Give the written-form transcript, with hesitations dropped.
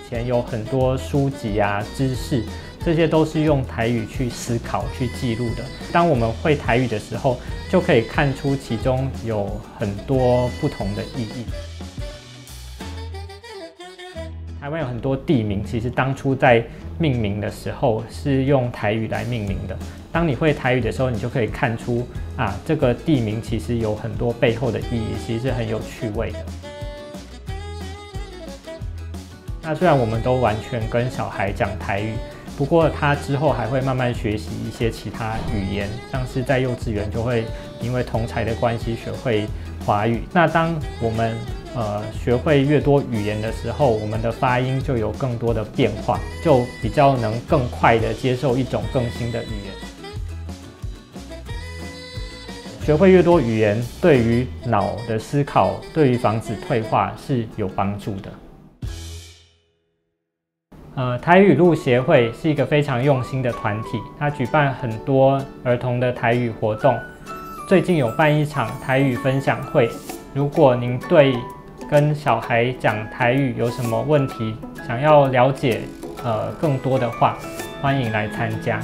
前有很多书籍啊、知识，这些都是用台语去思考、去记录的。当我们会台语的时候，就可以看出其中有很多不同的意义。台湾有很多地名，其实当初在命名的时候是用台语来命名的。当你会台语的时候，你就可以看出这个地名其实有很多背后的意义，其实是很有趣味的。那虽然我们都完全跟小孩讲台语，不过他之后还会慢慢学习一些其他语言，像是在幼稚园就会因为同侪的关系学会华语。那当我们学会越多语言的时候，我们的发音就有更多的变化，就比较能更快的接受一种更新的语言。学会越多语言，对于脑的思考，对于防止退化是有帮助的。台语路协会是一个非常用心的团体，它举办很多儿童的台语活动。最近有办一场台语分享会，如果您对跟小孩讲台语有什么问题，想要了解更多的话，欢迎来参加。